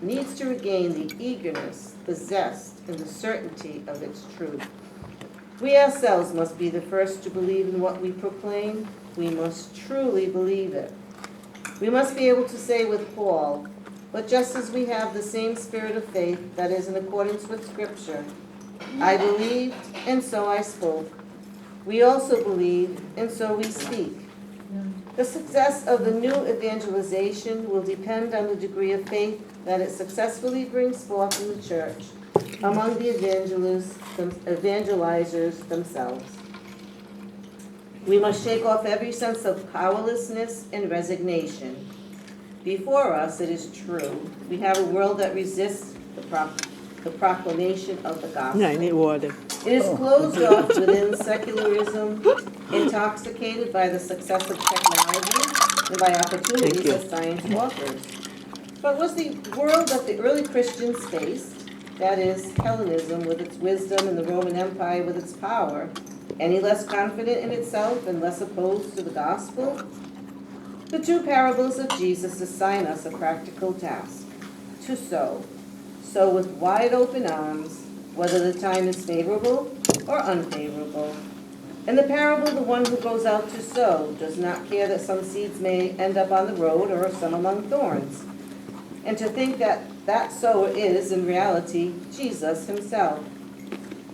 needs to regain the eagerness, the zest, and the certainty of its truth. We ourselves must be the first to believe in what we proclaim. We must truly believe it. We must be able to say with Paul, "But just as we have the same spirit of faith that is in accordance with Scripture, I believed, and so I spoke. We also believe, and so we speak." The success of the new evangelization will depend on the degree of faith that it successfully brings forth in the church among the evangelizers themselves. We must shake off every sense of powerlessness and resignation. Before us, it is true, we have a world that resists the proclamation of the gospel. No, I need water. It is closed off within secularism, intoxicated by the success of technology and by opportunities that science offers. But was the world that the early Christians faced, that is, Hellenism with its wisdom and the Roman Empire with its power, any less confident in itself and less opposed to the gospel? The two parables of Jesus assign us a practical task: to sow with wide open arms, whether the time is favorable or unfavorable. In the parable, the one who goes out to sow does not care that some seeds may end up on the road or some among thorns, and to think that that sower is, in reality, Jesus himself.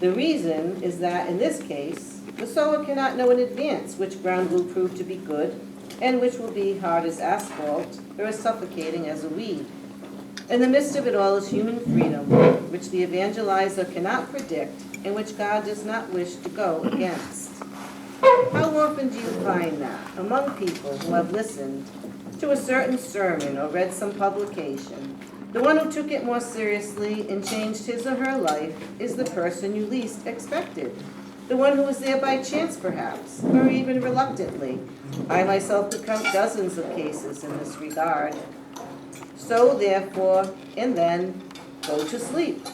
The reason is that, in this case, the sower cannot know in advance which ground will prove to be good and which will be hard as asphalt or as suffocating as a weed. In the midst of it all is human freedom, which the evangelizer cannot predict and which God does not wish to go against. How often do you find that among people who have listened to a certain sermon or read some publication, the one who took it more seriously and changed his or her life is the person you least expected? The one who was there by chance, perhaps, or even reluctantly. I myself could count dozens of cases in this regard. So, therefore, and then, go to sleep.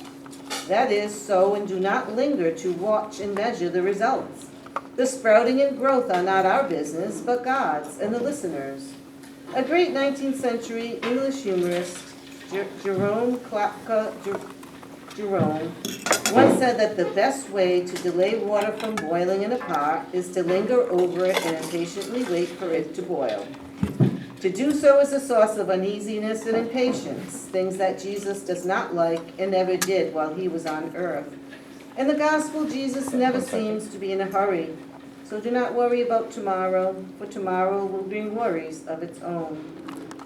That is, sow and do not linger to watch and measure the results. The sprouting and growth are not our business, but God's and the listeners. A great 19th century English humorist, Jerome once said that the best way to delay water from boiling in a pot is to linger over it and impatiently wait for it to boil. To do so is a source of uneasiness and impatience, things that Jesus does not like and never did while he was on earth. In the gospel, Jesus never seems to be in a hurry. So do not worry about tomorrow, for tomorrow will bring worries of its own.